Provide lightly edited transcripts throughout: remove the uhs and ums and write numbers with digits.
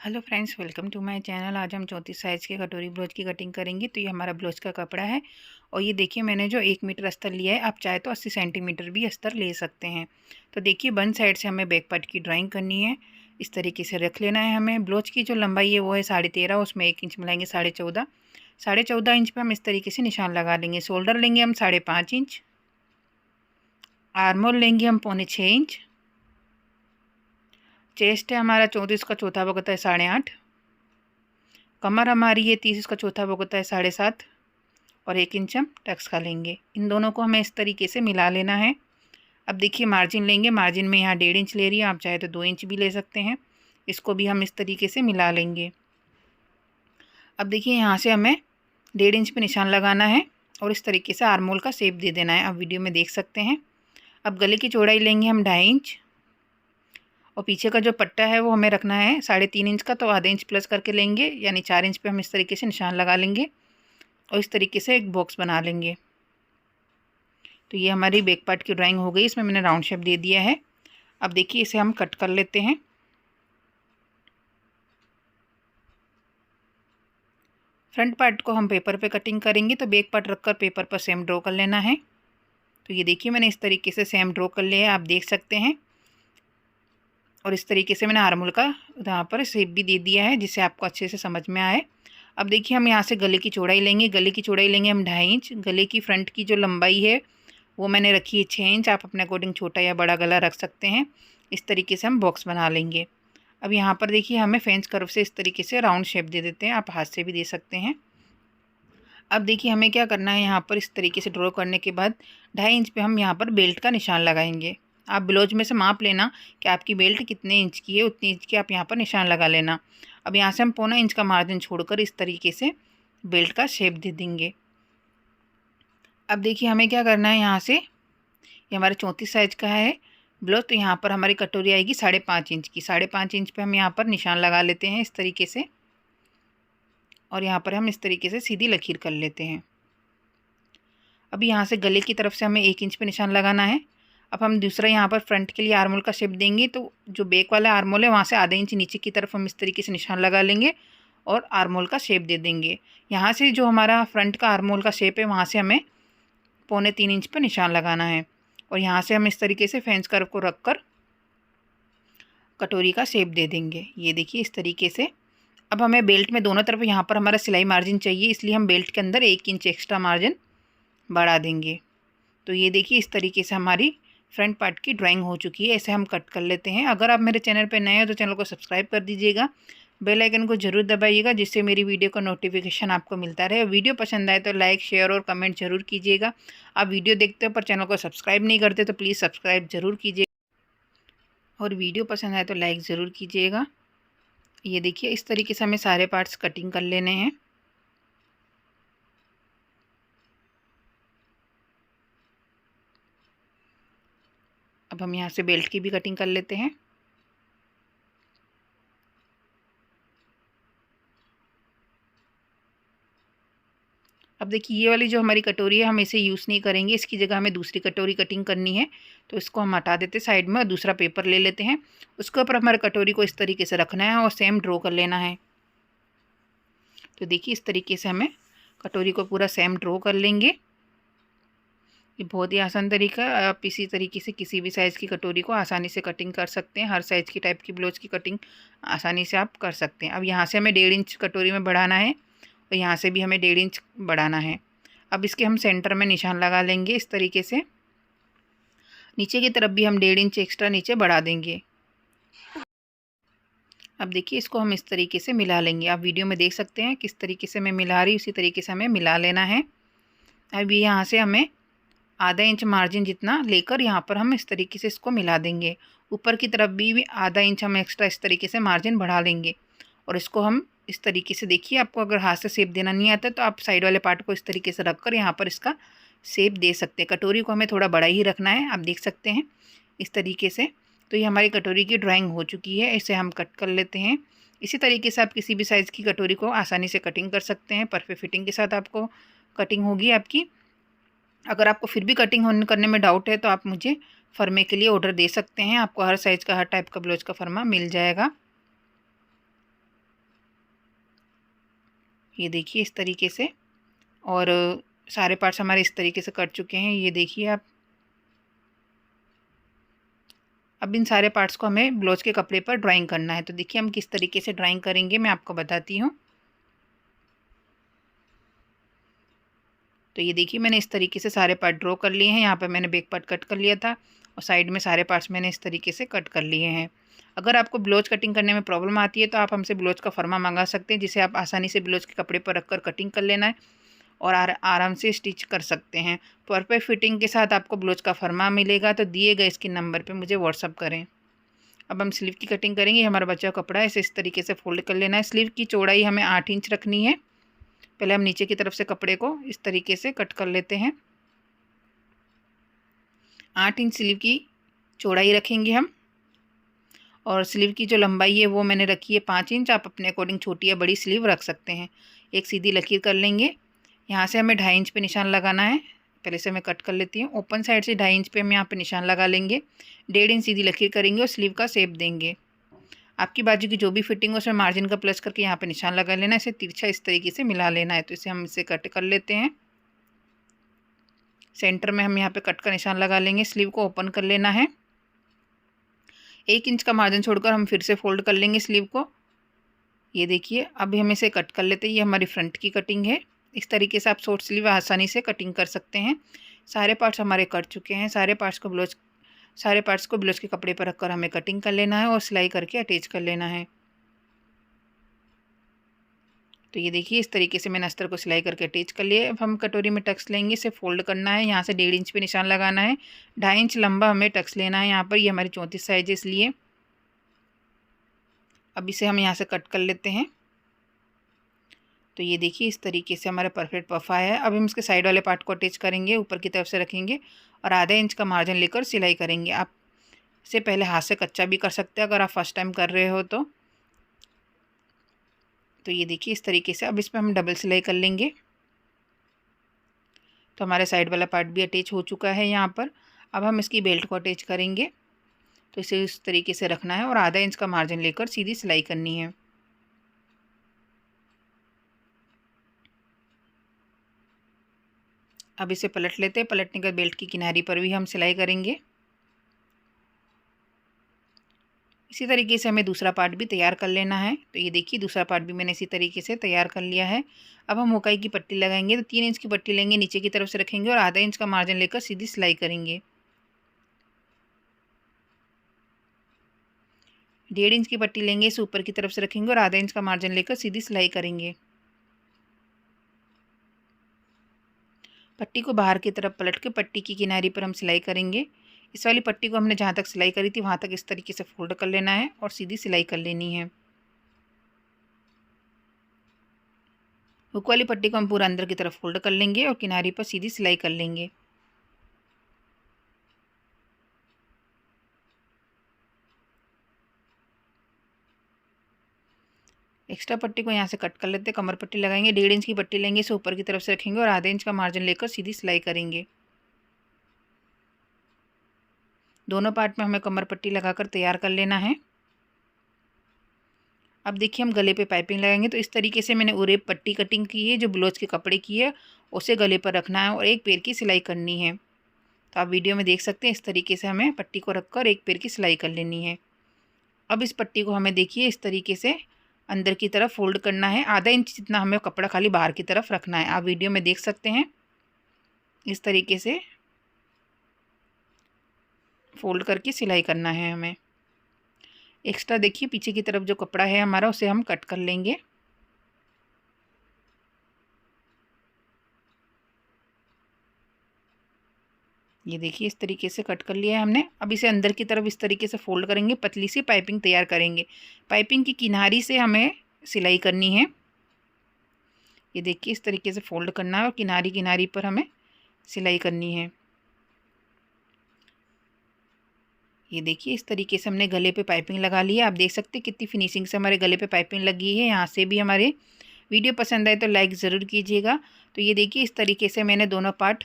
Hello friends, welcome to my channel. आज हम 34 size के कटोरी ब्लाउज की कटिंग करेंगे। तो ये हमारा ब्लाउज का कपड़ा है और ये देखिए मैंने जो 1 मीटर अस्तर लिया है, आप चाहे तो 80 सेंटीमीटर भी अस्तर ले सकते हैं। तो देखिए वन साइड से हमें बैक पार्ट की ड्राइंग करनी है। इस तरीके से रख लेना है हमें। ब्लाउज की जो लंबाई है वो है 13.5, उसमें 1 इंच मिलाएंगे 14.5। 14.5 इंच पर हम इस तरीके से निशान लगा लेंगे। शोल्डर लेंगे हम 5.5 इंच, आर्म होल लेंगे हम 5.25 इंच, चेस्ट है हमारा 34 का चौथा भाग होता है 8.5, कमर हमारी ये 30 का चौथा भाग होता है 7.5 और 1 इंच हम टक्स का लेंगे। इन दोनों को हमें इस तरीके से मिला लेना है। अब देखिए मार्जिन लेंगे। मार्जिन में यहाँ 1.5 इंच ले रही है, आप चाहे तो 2 इंच भी ले सकते हैं। इसको भी हम इस तरीके से मिला लेंगे। अब देखिए यहाँ से हमें 1.5 इंच पे निशान लगाना है और इस तरीके से आर्म होल का शेप दे देना है। आप वीडियो में देख सकते हैं। अब गले की चौड़ाई लेंगे हम 2.5 इंच और पीछे का जो पट्टा है वो हमें रखना है 3.5 इंच का, तो आधे इंच प्लस करके लेंगे, यानी 4 इंच पे हम इस तरीके से निशान लगा लेंगे और इस तरीके से एक बॉक्स बना लेंगे। तो ये हमारी बैक पार्ट की ड्राइंग हो गई। इसमें मैंने राउंड शेप दे दिया है। अब देखिए इसे हम कट कर लेते हैं। फ्रंट पार्ट को हम पेपर पे कटिंग करेंगे, तो बैक पार्ट रखकर पेपर पर सेम ड्रॉ कर लेना है। तो ये देखिए मैंने इस तरीके से सेम ड्रॉ कर लिया है, आप देख सकते हैं। और इस तरीके से मैंने आर्म होल का यहाँ पर शेप भी दे दिया है, जिससे आपको अच्छे से समझ में आए। अब देखिए हम यहाँ से गले की चौड़ाई लेंगे। गले की चौड़ाई लेंगे हम 2.5 इंच। गले की फ्रंट की जो लंबाई है वो मैंने रखी है 6 इंच। आप अपने अकॉर्डिंग छोटा या बड़ा गला रख सकते हैं। इस तरीके से हम बॉक्स बना लेंगे। अब यहाँ पर देखिए हमें फ्रेंच कर्व से इस तरीके से राउंड शेप दे देते हैं, आप हाथ से भी दे सकते हैं। अब देखिए हमें क्या करना है, यहाँ पर इस तरीके से ड्रॉ करने के बाद 2.5 इंच पे हम यहाँ पर बेल्ट का निशान लगाएंगे। आप ब्लाउज में से माप लेना कि आपकी बेल्ट कितने इंच की है, उतनी इंच की आप यहाँ पर निशान लगा लेना। अब यहाँ से हम 1.25 इंच का मार्जिन छोड़कर इस तरीके से बेल्ट का शेप दे देंगे। अब देखिए हमें क्या करना है, यहाँ से ये हमारे 34 साइज़ का है ब्लाउज, तो यहाँ पर हमारी कटोरी आएगी 5.5 इंच की। 5.5 इंच पे हम यहाँ पर निशान लगा लेते हैं इस तरीके से और यहाँ पर हम इस तरीके से सीधी लकीर कर लेते हैं। अब यहाँ से गले की तरफ से हमें 1 इंच पे निशान लगाना है। अब हम दूसरा यहाँ पर फ्रंट के लिए आर्म होल का शेप देंगे, तो जो बैक वाला आर्म होल है वहाँ से आधे इंच नीचे की तरफ हम इस तरीके से निशान लगा लेंगे और आर्म होल का शेप दे देंगे। यहाँ से जो हमारा फ्रंट का आर्म होल का शेप है वहाँ से हमें 2.25 इंच पर निशान लगाना है और यहाँ से हम इस तरीके से फ्रेंच कर्व को रख कर कटोरी का शेप दे देंगे। ये देखिए इस तरीके से। अब हमें बेल्ट में दोनों तरफ यहाँ पर हमारा सिलाई मार्जिन चाहिए, इसलिए हम बेल्ट के अंदर 1 इंच एक्स्ट्रा मार्जिन बढ़ा देंगे। तो ये देखिए इस तरीके से हमारी फ्रंट पार्ट की ड्राइंग हो चुकी है। ऐसे हम कट कर लेते हैं। अगर आप मेरे चैनल पर नए हो तो चैनल को सब्सक्राइब कर दीजिएगा, बेल आइकन को जरूर दबाइएगा, जिससे मेरी वीडियो का नोटिफिकेशन आपको मिलता रहे। और वीडियो पसंद आए तो लाइक, शेयर और कमेंट जरूर कीजिएगा। आप वीडियो देखते हो पर चैनल को सब्सक्राइब नहीं करते तो प्लीज़ सब्सक्राइब जरूर कीजिए और वीडियो पसंद आए तो लाइक ज़रूर कीजिएगा। ये देखिए इस तरीके से हमें सारे पार्ट्स कटिंग कर लेने हैं। अब हम यहाँ से बेल्ट की भी कटिंग कर लेते हैं। अब देखिए ये वाली जो हमारी कटोरी है हम इसे यूज़ नहीं करेंगे, इसकी जगह हमें दूसरी कटोरी कटिंग करनी है। तो इसको हम हटा देते साइड में और दूसरा पेपर ले लेते हैं। उसके ऊपर हमारे कटोरी को इस तरीके से रखना है और सेम ड्रॉ कर लेना है। तो देखिए इस तरीके से हमें कटोरी को पूरा सेम ड्रॉ कर लेंगे। ये बहुत ही आसान तरीका है। आप इसी तरीके से किसी भी साइज़ की कटोरी को आसानी से कटिंग कर सकते हैं। हर साइज़ की टाइप की ब्लाउज की कटिंग आसानी से आप कर सकते हैं। अब यहाँ से हमें 1.5 इंच कटोरी में बढ़ाना है और यहाँ से भी हमें 1.5 इंच बढ़ाना है। अब इसके हम सेंटर में निशान लगा लेंगे इस तरीके से। नीचे की तरफ भी हम 1.5 इंच एक्स्ट्रा नीचे बढ़ा देंगे। अब देखिए इसको हम इस तरीके से मिला लेंगे। आप वीडियो में देख सकते हैं किस तरीके से मैं मिला रही, उसी तरीके से हमें मिला लेना है। अब यहाँ से हमें आधा इंच मार्जिन जितना लेकर यहाँ पर हम इस तरीके से इसको मिला देंगे। ऊपर की तरफ भी आधा इंच हम एक्स्ट्रा इस तरीके से मार्जिन बढ़ा लेंगे और इसको हम इस तरीके से, देखिए आपको अगर हाथ से शेप देना नहीं आता तो आप साइड वाले पार्ट को इस तरीके से रखकर यहाँ पर इसका शेप दे सकते हैं। कटोरी को हमें थोड़ा बड़ा ही रखना है, आप देख सकते हैं इस तरीके से। तो ये हमारी कटोरी की ड्राइंग हो चुकी है। इसे हम कट कर लेते हैं। इसी तरीके से आप किसी भी साइज़ की कटोरी को आसानी से कटिंग कर सकते हैं। परफेक्ट फिटिंग के साथ आपको कटिंग होगी आपकी। अगर आपको फिर भी कटिंग करने में डाउट है तो आप मुझे फर्मे के लिए ऑर्डर दे सकते हैं। आपको हर साइज़ का, हर टाइप का ब्लाउज का फर्मा मिल जाएगा। ये देखिए इस तरीके से। और सारे पार्ट्स हमारे इस तरीके से कट चुके हैं, ये देखिए आप। अब इन सारे पार्ट्स को हमें ब्लाउज के कपड़े पर ड्राइंग करना है। तो देखिए हम किस तरीके से ड्राइंग करेंगे मैं आपको बताती हूँ। तो ये देखिए मैंने इस तरीके से सारे पार्ट ड्रॉ कर लिए हैं। यहाँ पर मैंने बैक पार्ट कट कर लिया था और साइड में सारे पार्ट्स मैंने इस तरीके से कट कर लिए हैं। अगर आपको ब्लाउज कटिंग करने में प्रॉब्लम आती है तो आप हमसे ब्लाउज का फरमा मंगा सकते हैं, जिसे आप आसानी से ब्लाउज के कपड़े पर रखकर कटिंग कर लेना है और आराम से स्टिच कर सकते हैं। परफेक्ट फिटिंग के साथ आपको ब्लाउज का फरमा मिलेगा। तो दिए गए इसके नंबर पर मुझे व्हाट्सअप करें। अब हम स्लीव की कटिंग करेंगे। हमारा बच्चा का कपड़ा है, इसे इस तरीके से फोल्ड कर लेना है। स्लीव की चौड़ाई हमें 8 इंच रखनी है। पहले हम नीचे की तरफ से कपड़े को इस तरीके से कट कर लेते हैं। 8 इंच स्लीव की चौड़ाई रखेंगे हम। और स्लीव की जो लंबाई है वो मैंने रखी है 5 इंच। आप अपने अकॉर्डिंग छोटी या बड़ी स्लीव रख सकते हैं। एक सीधी लकीर कर लेंगे। यहाँ से हमें 2.5 इंच पे निशान लगाना है। पहले से मैं कट कर लेती हूँ। ओपन साइड से 2.5 इंच पे हम यहाँ पे निशान लगा लेंगे। 1.5 इंच सीधी लकीर करेंगे और स्लीव का शेप देंगे। आपकी बाजू की जो भी फिटिंग हो उसमें मार्जिन का प्लस करके यहाँ पे निशान लगा लेना है। इसे तिरछा इस तरीके से मिला लेना है। तो इसे हम इसे कट कर लेते हैं। सेंटर में हम यहाँ पे कट का निशान लगा लेंगे। स्लीव को ओपन कर लेना है। 1 इंच का मार्जिन छोड़कर हम फिर से फोल्ड कर लेंगे स्लीव को। ये देखिए अब हम इसे कट कर लेते हैं। ये हमारी फ्रंट की कटिंग है। इस तरीके से आप शॉर्ट स्लीव आसानी से कटिंग कर सकते हैं। सारे पार्ट्स हमारे कट चुके हैं। सारे पार्ट्स को ब्लाउज के कपड़े पर रखकर हमें कटिंग कर लेना है और सिलाई करके अटैच कर लेना है। तो ये देखिए इस तरीके से मैंने अस्तर को सिलाई करके अटैच कर लिया। अब हम कटोरी में टक्स लेंगे, इसे फोल्ड करना है। यहाँ से 1.5 इंच पे निशान लगाना है। 2.5 इंच लंबा हमें टक्स लेना है। यहाँ पर ये हमारी 34 साइज है इसलिए। अब इसे हम यहाँ से कट कर लेते हैं। तो ये देखिए इस तरीके से हमारा परफेक्ट पफ आया है। अब हम इसके साइड वाले पार्ट को अटैच करेंगे, ऊपर की तरफ से रखेंगे और आधा इंच का मार्जिन लेकर सिलाई करेंगे। आप इसे पहले हाथ से कच्चा भी कर सकते हैं अगर आप फर्स्ट टाइम कर रहे हो तो। ये देखिए इस तरीके से। अब इस पर हम डबल सिलाई कर लेंगे। तो हमारे साइड वाला पार्ट भी अटैच हो चुका है यहाँ पर। अब हम इसकी बेल्ट को अटैच करेंगे। तो इसे इस तरीके से रखना है और आधा इंच का मार्जिन लेकर सीधी सिलाई करनी है। अब इसे पलट लेते हैं। पलटने के बाद बेल्ट की किनारी पर भी हम सिलाई करेंगे। इसी तरीके से हमें दूसरा पार्ट भी तैयार कर लेना है। तो ये देखिए दूसरा पार्ट भी मैंने इसी तरीके से तैयार कर लिया है। अब हम हुकाई की पट्टी लगाएंगे। तो 3 इंच की पट्टी लेंगे, नीचे की तरफ से रखेंगे और आधा इंच का मार्जिन लेकर सीधी सिलाई करेंगे। 1.5 इंच की पट्टी लेंगे, इसे ऊपर की तरफ से रखेंगे और आधा इंच का मार्जिन लेकर सीधी सिलाई करेंगे। पट्टी को बाहर की तरफ पलट के पट्टी की किनारी पर हम सिलाई करेंगे। इस वाली पट्टी को हमने जहाँ तक सिलाई करी थी वहाँ तक इस तरीके से फोल्ड कर लेना है और सीधी सिलाई कर लेनी है। हुक वाली पट्टी को हम पूरा अंदर की तरफ फोल्ड कर लेंगे और किनारी पर सीधी सिलाई कर लेंगे। एक्स्ट्रा पट्टी को यहाँ से कट कर लेते हैं। कमर पट्टी लगाएंगे। 1.5 इंच की पट्टी लेंगे, इसे ऊपर की तरफ से रखेंगे और आधे इंच का मार्जिन लेकर सीधी सिलाई करेंगे। दोनों पार्ट में हमें कमर पट्टी लगाकर तैयार कर लेना है। अब देखिए हम गले पे पाइपिंग लगाएंगे। तो इस तरीके से मैंने उरे पट्टी कटिंग की है, जो ब्लाउज के कपड़े की है उसे गले पर रखना है और एक पैर की सिलाई करनी है। तो आप वीडियो में देख सकते हैं इस तरीके से हमें पट्टी को रखकर एक पैर की सिलाई कर लेनी है। अब इस पट्टी को हमें देखिए इस तरीके से अंदर की तरफ फोल्ड करना है। आधा इंच जितना हमें कपड़ा खाली बाहर की तरफ रखना है। आप वीडियो में देख सकते हैं इस तरीके से फोल्ड करके सिलाई करना है हमें। एक्स्ट्रा देखिए पीछे की तरफ जो कपड़ा है हमारा उसे हम कट कर लेंगे। ये देखिए इस तरीके से कट कर लिया है हमने। अब इसे अंदर की तरफ इस तरीके से फोल्ड करेंगे, पतली सी पाइपिंग तैयार करेंगे। पाइपिंग की किनारी से हमें सिलाई करनी है। ये देखिए इस तरीके से फोल्ड करना है और किनारी किनारी पर हमें सिलाई करनी है। ये देखिए इस तरीके से हमने गले पे पाइपिंग लगा ली है। आप देख सकते हैं कितनी फिनिशिंग से हमारे गले पे पाइपिंग लगी है। यहाँ से भी हमारे वीडियो पसंद आए तो लाइक ज़रूर कीजिएगा। तो ये देखिए इस तरीके से मैंने दोनों पार्ट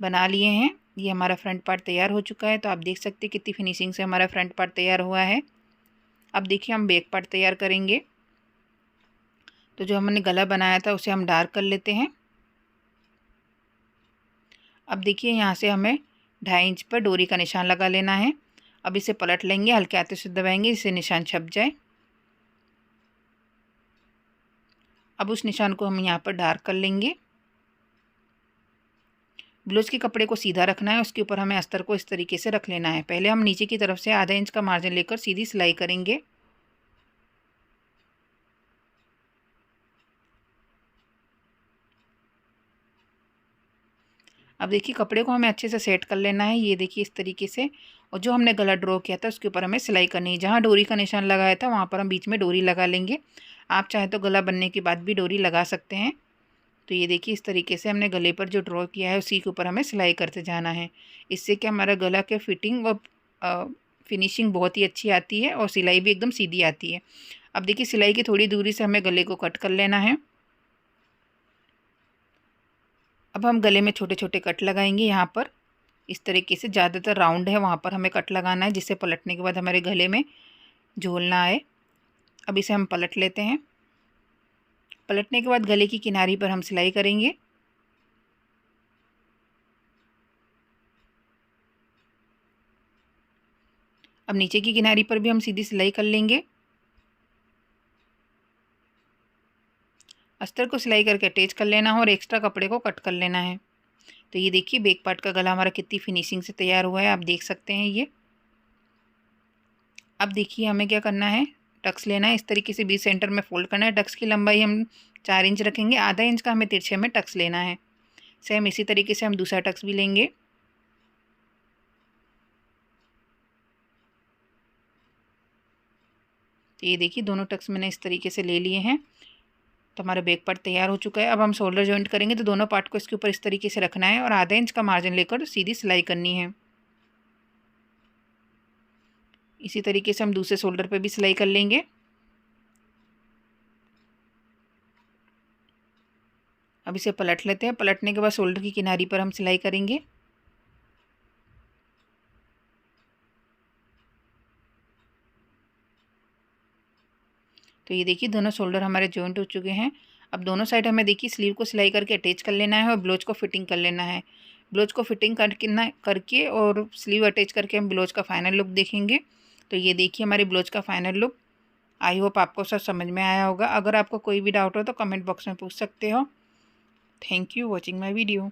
बना लिए हैं। ये हमारा फ्रंट पार्ट तैयार हो चुका है। तो आप देख सकते हैं कितनी फिनिशिंग से हमारा फ्रंट पार्ट तैयार हुआ है। अब देखिए हम बैक पार्ट तैयार करेंगे। तो जो हमने गला बनाया था उसे हम डार्क कर लेते हैं। अब देखिए यहाँ से हमें 2.5 इंच पर डोरी का निशान लगा लेना है। अब इसे पलट लेंगे, हल्के हाथों से दबाएंगे जिससे निशान छप जाए। अब उस निशान को हम यहाँ पर डार्क कर लेंगे। ब्लाउज के कपड़े को सीधा रखना है, उसके ऊपर हमें अस्तर को इस तरीके से रख लेना है। पहले हम नीचे की तरफ से आधा इंच का मार्जिन लेकर सीधी सिलाई करेंगे। अब देखिए कपड़े को हमें अच्छे से सेट कर लेना है, ये देखिए इस तरीके से। और जो हमने गला ड्रॉ किया था उसके ऊपर हमें सिलाई करनी है। जहाँ डोरी का निशान लगाया था वहाँ पर हम बीच में डोरी लगा लेंगे। आप चाहें तो गला बनने के बाद भी डोरी लगा सकते हैं। तो ये देखिए इस तरीके से हमने गले पर जो ड्रॉ किया है उसी के ऊपर हमें सिलाई करते जाना है। इससे क्या हमारा गला के फिटिंग व फिनिशिंग बहुत ही अच्छी आती है और सिलाई भी एकदम सीधी आती है। अब देखिए सिलाई की थोड़ी दूरी से हमें गले को कट कर लेना है। अब हम गले में छोटे छोटे कट लगाएंगे। यहाँ पर इस तरीके से ज़्यादातर राउंड है वहाँ पर हमें कट लगाना है, जिससे पलटने के बाद हमारे गले में झोल ना आए। अब इसे हम पलट लेते हैं। पलटने के बाद गले की किनारी पर हम सिलाई करेंगे। अब नीचे की किनारी पर भी हम सीधी सिलाई कर लेंगे। अस्तर को सिलाई करके अटैच कर लेना है और एक्स्ट्रा कपड़े को कट कर लेना है। तो ये देखिए बैक पार्ट का गला हमारा कितनी फिनिशिंग से तैयार हुआ है, आप देख सकते हैं ये। अब देखिए हमें क्या करना है, टक्स लेना है, इस तरीके से बीच सेंटर में फोल्ड करना है। टक्स की लंबाई हम 4 इंच रखेंगे, आधा इंच का हमें तिरछे में टक्स लेना है। सेम इसी तरीके से हम दूसरा टक्स भी लेंगे। तो ये देखिए दोनों टक्स मैंने इस तरीके से ले लिए हैं। तो हमारा बैक पार्ट तैयार हो चुका है। अब हम शोल्डर जॉइंट करेंगे, तो दोनों पार्ट को इसके ऊपर इस तरीके से रखना है और आधा इंच का मार्जिन लेकर सीधी सिलाई करनी है। इसी तरीके से हम दूसरे शोल्डर पे भी सिलाई कर लेंगे। अब इसे पलट लेते हैं। पलटने के बाद शोल्डर की किनारी पर हम सिलाई करेंगे। तो ये देखिए दोनों शोल्डर हमारे जॉइंट हो चुके हैं। अब दोनों साइड हमें देखिए स्लीव को सिलाई करके अटैच कर लेना है और ब्लाउज को फिटिंग कर लेना है। ब्लाउज को फिटिंग करके और स्लीव अटैच करके हम ब्लाउज का फाइनल लुक देखेंगे। तो ये देखिए हमारे ब्लाउज का फाइनल लुक। आई होप आपको सब समझ में आया होगा। अगर आपको कोई भी डाउट हो तो कमेंट बॉक्स में पूछ सकते हो। Thank you watching my video.